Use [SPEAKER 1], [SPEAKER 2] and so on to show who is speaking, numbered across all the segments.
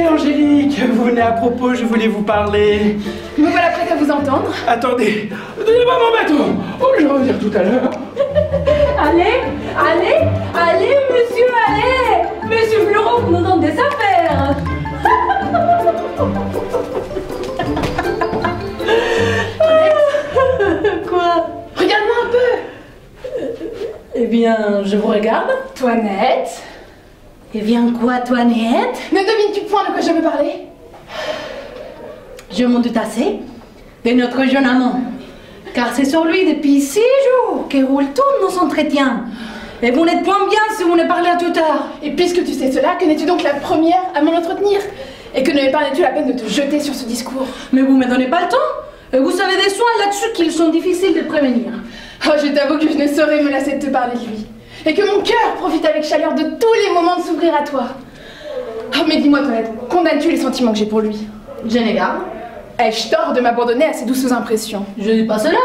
[SPEAKER 1] Angélique, vous venez à propos, je voulais vous parler.
[SPEAKER 2] Me voilà prête à vous entendre.
[SPEAKER 1] Attendez, donnez-moi mon bâton. Oh, je vais revenir tout à l'heure.
[SPEAKER 3] Allez, monsieur, allez. Monsieur Florent nous donne des affaires. Quoi?
[SPEAKER 2] Regarde-moi un peu.
[SPEAKER 3] Eh bien, je vous regarde.
[SPEAKER 2] Toinette.
[SPEAKER 3] Eh bien, quoi, Toinette?
[SPEAKER 2] Ne devines-tu point de quoi je veux parler?
[SPEAKER 3] Je m'en doute assez de notre jeune amant. Car c'est sur lui depuis 6 jours que roulent tous nos entretiens. Et vous n'êtes point bien si vous ne parlez à toute heure.
[SPEAKER 2] Et puisque tu sais cela, que n'es-tu donc la première à m'en entretenir? Et que ne m'épargnes-tu la peine de te jeter sur ce discours?
[SPEAKER 3] Mais vous me donnez pas le temps. Et vous avez des soins là-dessus qu'ils sont difficiles de prévenir.
[SPEAKER 2] Oh, je t'avoue que je ne saurais me lasser de te parler de lui. Et que mon cœur profite avec chaleur de tous les moments de s'ouvrir à toi. Oh, mais dis-moi, Toinette, condamnes-tu les sentiments que j'ai pour lui?
[SPEAKER 3] Je n'égare.
[SPEAKER 2] Ai-je tort de m'abandonner à ces douces impressions?
[SPEAKER 3] Je dis pas cela.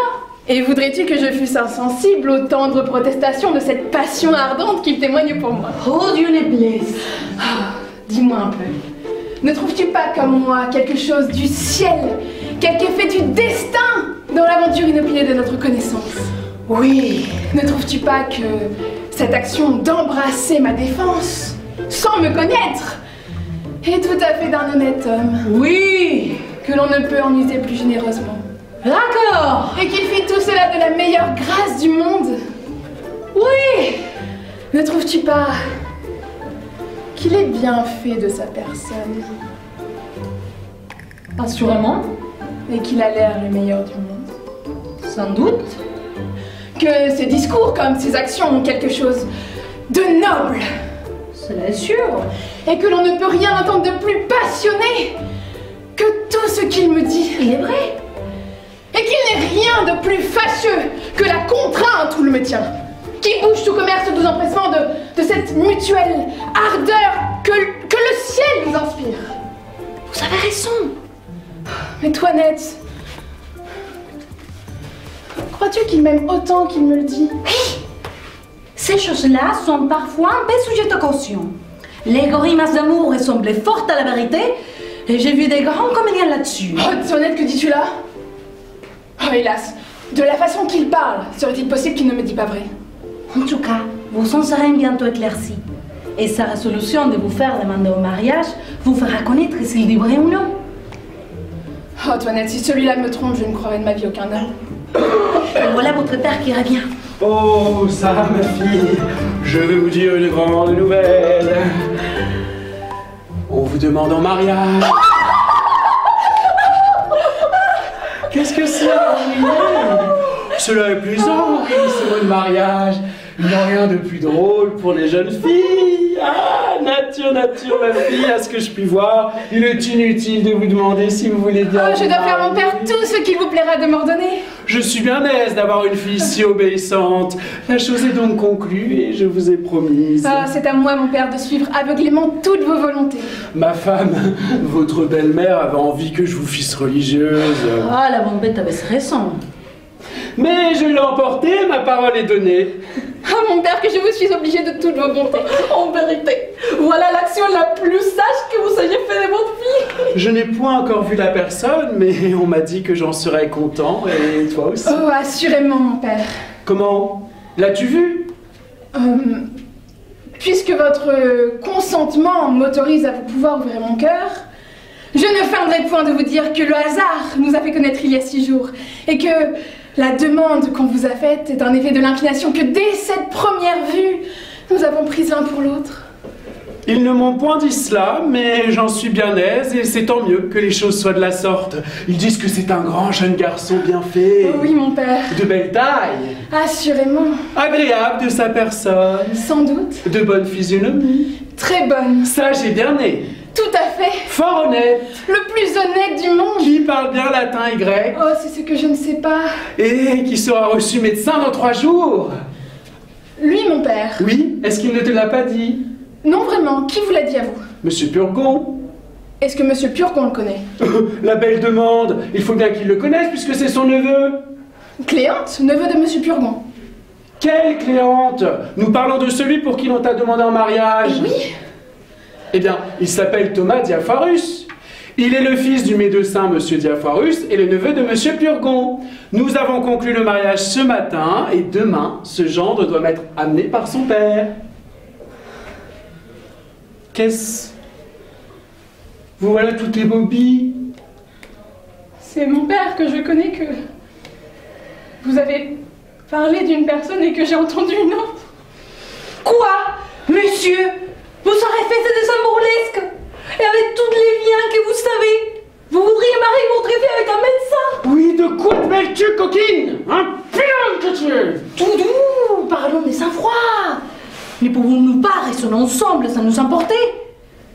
[SPEAKER 2] Et voudrais-tu que je fusse insensible aux tendres protestations de cette passion ardente qu'il témoigne pour moi?
[SPEAKER 3] Oh, Dieu les blesse.
[SPEAKER 2] Dis-moi un peu. Ne trouves-tu pas comme moi quelque chose du ciel, quelque effet du destin dans l'aventure inopinée de notre connaissance?
[SPEAKER 3] Oui.
[SPEAKER 2] Ne trouves-tu pas que cette action d'embrasser ma défense, sans me connaître, est tout à fait d'un honnête homme?
[SPEAKER 3] Oui.
[SPEAKER 2] Que l'on ne peut en user plus généreusement.
[SPEAKER 3] D'accord.
[SPEAKER 2] Et qu'il fit tout cela de la meilleure grâce du monde?
[SPEAKER 3] Oui.
[SPEAKER 2] Ne trouves-tu pas qu'il est bien fait de sa personne?
[SPEAKER 3] Assurément.
[SPEAKER 2] Et qu'il a l'air le meilleur du monde?
[SPEAKER 3] Sans doute.
[SPEAKER 2] Que ses discours comme ses actions ont quelque chose de noble?
[SPEAKER 3] Cela est sûr.
[SPEAKER 2] Et que l'on ne peut rien entendre de plus passionné que tout ce qu'il me dit?
[SPEAKER 3] Il est vrai.
[SPEAKER 2] Et qu'il n'est rien de plus fâcheux que la contrainte où le me tient, qui bouge tout commerce doux empressement de cette mutuelle ardeur que le ciel nous inspire.
[SPEAKER 3] Vous avez raison.
[SPEAKER 2] Mais Toinette, crois-tu qu'il m'aime autant qu'il me le dit?
[SPEAKER 3] Oui. Ces choses-là sont parfois un peu sujettes à caution. Les grimaces d'amour ressemblaient fort à la vérité, et j'ai vu des grands comédiens là-dessus.
[SPEAKER 2] Oh, Toinette, que dis-tu là? Oh, hélas, de la façon qu'il parle, serait-il possible qu'il ne me dit pas vrai?
[SPEAKER 3] En tout cas, vous en serez bientôt éclaircis. Et sa résolution de vous faire demander au mariage vous fera connaître s'il dit vrai ou non.
[SPEAKER 2] Oh, Toinette, si celui-là me trompe, je ne croirai de ma vie aucun homme.
[SPEAKER 3] Et voilà votre père qui revient.
[SPEAKER 1] Oh, ça, ma fille, je vais vous dire une grande nouvelle. On vous demande en mariage. Qu'est-ce que c'est? Cela est plaisant, ce mot de mariage. Il n'y a rien de plus drôle pour les jeunes filles. Ah, nature, ma fille, à ce que je puis voir, il est inutile de vous demander si vous voulez bien.
[SPEAKER 2] Oh, je dois faire mon père tout ce qu'il vous plaira de m'ordonner.
[SPEAKER 1] Je suis bien aise d'avoir une fille si obéissante. La chose est donc conclue et je vous ai promise.
[SPEAKER 2] Ah, c'est à moi, mon père, de suivre aveuglément toutes vos volontés.
[SPEAKER 1] Ma femme, votre belle-mère avait envie que je vous fisse religieuse.
[SPEAKER 3] Ah, la bombette avait raison.
[SPEAKER 1] Mais je l'ai emportée, ma parole est donnée.
[SPEAKER 2] Ah, mon père, que je vous suis obligée de toutes vos bontés. En vérité, voilà l'action la plus sage que vous ayez fait de votre vie.
[SPEAKER 1] Je n'ai point encore vu la personne, mais on m'a dit que j'en serais content, et toi aussi.
[SPEAKER 2] Oh, assurément, mon père.
[SPEAKER 1] Comment? L'as-tu vu?
[SPEAKER 2] Puisque votre consentement m'autorise à vous pouvoir ouvrir mon cœur, je ne feindrai point de vous dire que le hasard nous a fait connaître il y a 6 jours, et que la demande qu'on vous a faite est un effet de l'inclination que dès cette première vue, nous avons prise l'un pour l'autre.
[SPEAKER 1] Ils ne m'ont point dit cela, mais j'en suis bien aise, et c'est tant mieux que les choses soient de la sorte. Ils disent que c'est un grand jeune garçon bien fait.
[SPEAKER 2] Oh oui, mon père.
[SPEAKER 1] De belle taille.
[SPEAKER 2] Assurément.
[SPEAKER 1] Agréable de sa personne.
[SPEAKER 2] Sans doute.
[SPEAKER 1] De bonne physionomie.
[SPEAKER 2] Très bonne.
[SPEAKER 1] Sage et bien né.
[SPEAKER 2] Tout à fait.
[SPEAKER 1] Fort honnête.
[SPEAKER 2] Le plus honnête du monde.
[SPEAKER 1] Qui parle bien latin et grec.
[SPEAKER 2] Oh, c'est ce que je ne sais pas.
[SPEAKER 1] Et qui sera reçu médecin dans 3 jours.
[SPEAKER 2] Lui, mon père.
[SPEAKER 1] Oui, est-ce qu'il ne te l'a pas dit?
[SPEAKER 2] Non, vraiment. Qui vous l'a dit à vous?
[SPEAKER 1] Monsieur Purgon.
[SPEAKER 2] Est-ce que Monsieur Purgon le connaît?
[SPEAKER 1] La belle demande. Il faut bien qu'il le connaisse puisque c'est son neveu.
[SPEAKER 2] Cléante, neveu de Monsieur Purgon.
[SPEAKER 1] Quelle Cléante? Nous parlons de celui pour qui l'on t'a demandé en mariage.
[SPEAKER 2] Oui.
[SPEAKER 1] Eh bien, il s'appelle Thomas Diaphorus. Il est le fils du médecin Monsieur Diaphorus et le neveu de Monsieur Purgon. Nous avons conclu le mariage ce matin et demain, ce gendre doit m'être amené par son père. Qu'est-ce? Vous voilà tout ébobie.
[SPEAKER 2] C'est mon père que je connais que... Vous avez parlé d'une personne et que j'ai entendu une autre.
[SPEAKER 3] Quoi? Monsieur, vous aurez fait ce dessin burlesque? Et avec tous les liens que vous savez, vous voudriez marier votre fille avec un médecin?
[SPEAKER 1] Oui, de quoi te mêles-tu, coquine? Un pion que tu es!
[SPEAKER 3] Tout doux, parlons des sang-froid. Ne pouvons-nous pas raisonner ensemble sans nous emporter?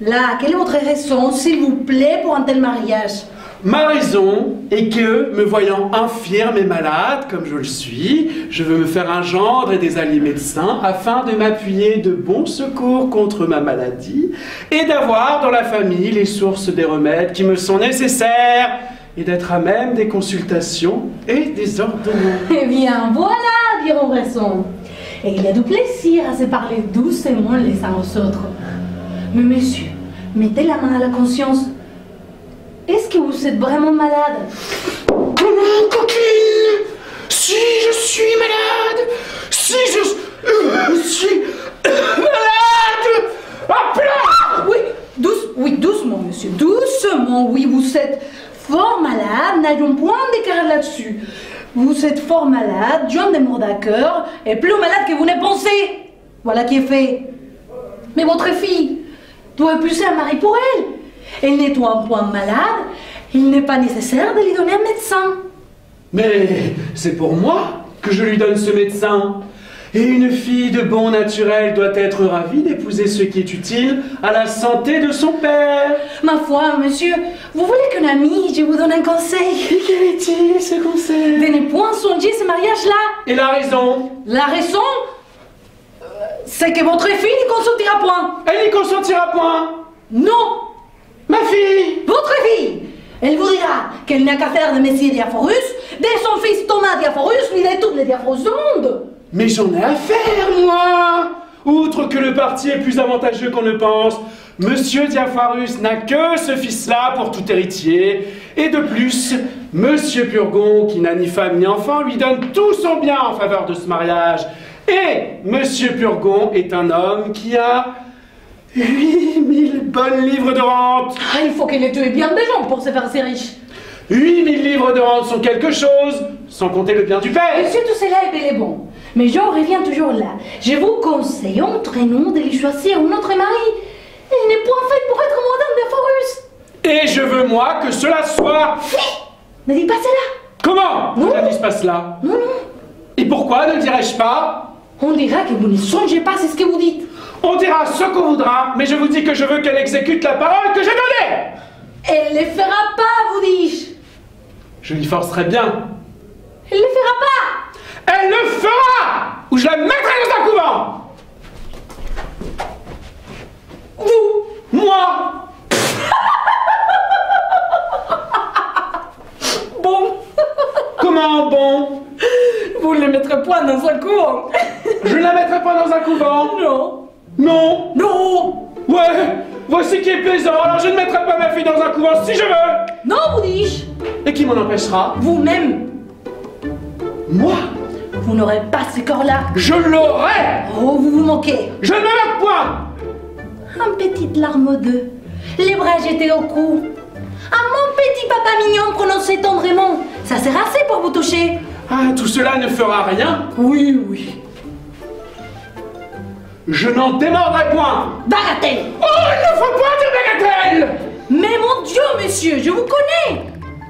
[SPEAKER 3] Là, quelle est votre raison, s'il vous plaît, pour un tel mariage?
[SPEAKER 1] Ma raison est que, me voyant infirme et malade, comme je le suis, je veux me faire un gendre et des alliés médecins afin de m'appuyer de bons secours contre ma maladie et d'avoir dans la famille les sources des remèdes qui me sont nécessaires et d'être à même des consultations et des ordonnances.
[SPEAKER 3] Eh bien, voilà, diront raison. Et il y a du plaisir à se parler doucement les uns aux autres. Mais monsieur, mettez la main à la conscience. Est-ce que vous êtes vraiment malade?
[SPEAKER 1] Comment, coquine? Si je suis malade! Si je suis malade! Hop là!
[SPEAKER 3] Oui, doucement, monsieur, doucement. Oui, vous êtes fort malade, n'ayons point d'écart là-dessus. Vous êtes fort malade, John des morts d'accord, et plus malade que vous ne pensez. Voilà qui est fait. Mais votre fille doit épouser un mari pour elle. Elle n'est un point malade, il n'est pas nécessaire de lui donner un médecin.
[SPEAKER 1] Mais c'est pour moi que je lui donne ce médecin. Et une fille de bon naturel doit être ravie d'épouser ce qui est utile à la santé de son père.
[SPEAKER 3] Ma foi, monsieur, vous voulez qu'un ami, je vous donne un conseil?
[SPEAKER 1] Et quel est-il, ce conseil?
[SPEAKER 3] De ne point songer ce mariage-là.
[SPEAKER 1] Et la raison?
[SPEAKER 3] La raison, c'est que votre fille n'y consentira point.
[SPEAKER 1] Elle n'y consentira point.
[SPEAKER 3] Non.
[SPEAKER 1] Ma fille!
[SPEAKER 3] Votre fille! Elle vous dira qu'elle n'a qu'à faire de Messier Diaphorus, de son fils Thomas Diaphorus, lui de toutes les Diaphorus du monde.
[SPEAKER 1] Mais j'en ai affaire, moi! Outre que le parti est plus avantageux qu'on ne pense, Monsieur Diaphorus n'a que ce fils-là pour tout héritier. Et de plus, Monsieur Purgon, qui n'a ni femme ni enfant, lui donne tout son bien en faveur de ce mariage. Et Monsieur Purgon est un homme qui a 8000 bonnes livres de rente.
[SPEAKER 3] Ah, il faut qu'elle ait tué bien des gens pour se faire si riche.
[SPEAKER 1] 8000 livres de rente sont quelque chose, sans compter le bien du père.
[SPEAKER 3] Monsieur, tout cela est bel et bon. Mais je reviens toujours là. Je vous conseille entre nous de lui choisir un autre mari. Il n'est point fait pour être Madame Diaphorus.
[SPEAKER 1] Et je veux, moi, que cela soit...
[SPEAKER 3] Ne dis pas cela.
[SPEAKER 1] Comment?
[SPEAKER 3] Non.
[SPEAKER 1] Je ne dis pas cela.
[SPEAKER 3] Non, non.
[SPEAKER 1] Et pourquoi ne le dirais-je pas?
[SPEAKER 3] On dira que vous ne songez pas, c'est ce que vous dites.
[SPEAKER 1] On dira ce qu'on voudra, mais je vous dis que je veux qu'elle exécute la parole que j'ai donnée.
[SPEAKER 3] Elle ne le fera pas, vous dis-je.
[SPEAKER 1] Je l'y forcerai bien.
[SPEAKER 3] Elle ne le fera pas.
[SPEAKER 1] Elle le fera, ou je la mettrai dans un couvent.
[SPEAKER 3] Vous?
[SPEAKER 1] Moi?
[SPEAKER 3] Bon.
[SPEAKER 1] Comment bon?
[SPEAKER 3] Vous ne le mettrez point dans un couvent.
[SPEAKER 1] Je ne la mettrai pas dans un couvent.
[SPEAKER 3] Non.
[SPEAKER 1] Non.
[SPEAKER 3] Non.
[SPEAKER 1] Ouais, voici qui est plaisant. Alors je ne mettrai pas ma fille dans un couvent si je veux.
[SPEAKER 3] Non, vous dis-je.
[SPEAKER 1] Et qui m'en empêchera?
[SPEAKER 3] Vous-même.
[SPEAKER 1] Moi?
[SPEAKER 3] Vous n'aurez pas ce corps-là.
[SPEAKER 1] Je l'aurai.
[SPEAKER 3] Oh, vous vous moquez.
[SPEAKER 1] Je ne me moque point.
[SPEAKER 3] Un petite larme d'eux, les bras jetés au cou. Ah, mon petit papa mignon prononcé tendrement. Ça sert assez pour vous toucher.
[SPEAKER 1] Ah, tout cela ne fera rien.
[SPEAKER 3] Oui, oui.
[SPEAKER 1] Je n'en démordrai point.
[SPEAKER 3] Bagatelle.
[SPEAKER 1] Oh, il ne faut pas dire bagatelle.
[SPEAKER 3] Mais mon Dieu, monsieur, je vous connais.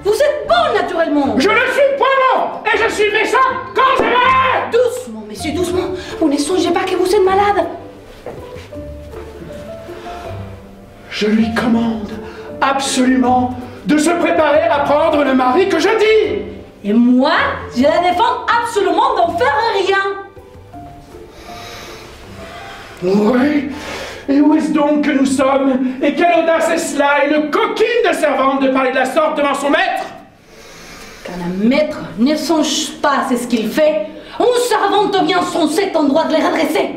[SPEAKER 3] Vous êtes bon naturellement.
[SPEAKER 1] Je ne suis pas bon. Et je suis méchant quand je veux.
[SPEAKER 3] Doucement, monsieur, doucement. Vous ne songez pas que vous êtes malade.
[SPEAKER 1] Je lui commande absolument de se préparer à prendre le mari que je dis.
[SPEAKER 3] Et moi, je la défends absolument d'en faire rien.
[SPEAKER 1] Oui. Et où est-ce donc que nous sommes? Et quelle audace est cela? Une coquine de servante de parler de la sorte devant son maître?
[SPEAKER 3] Quand un maître ne songe pas à ce qu'il fait, une servante vient son cet endroit de les redresser.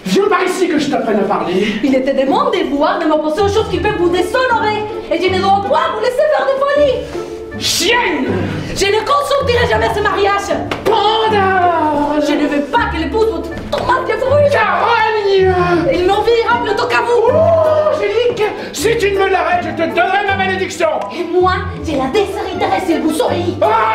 [SPEAKER 1] Viens par ici que je t'apprenne à parler.
[SPEAKER 3] Il était de mon devoir de m'opposer aux choses qui peuvent vous déshonorer. Et je ne dois pas vous laisser faire des folies.
[SPEAKER 1] Chienne!
[SPEAKER 3] Je ne consentirai jamais à ce mariage.
[SPEAKER 1] Panda!
[SPEAKER 3] Je ne veux pas qu'elle épouse votre tomate de fruits.
[SPEAKER 1] Carogne!
[SPEAKER 3] Il m'enviera plutôt qu'à vous.
[SPEAKER 1] Oh, Angélique! Si tu ne me l'arrêtes, je te donnerai ma malédiction!
[SPEAKER 3] Et moi, je la déshériterai si elle vous obéit.
[SPEAKER 1] Ah,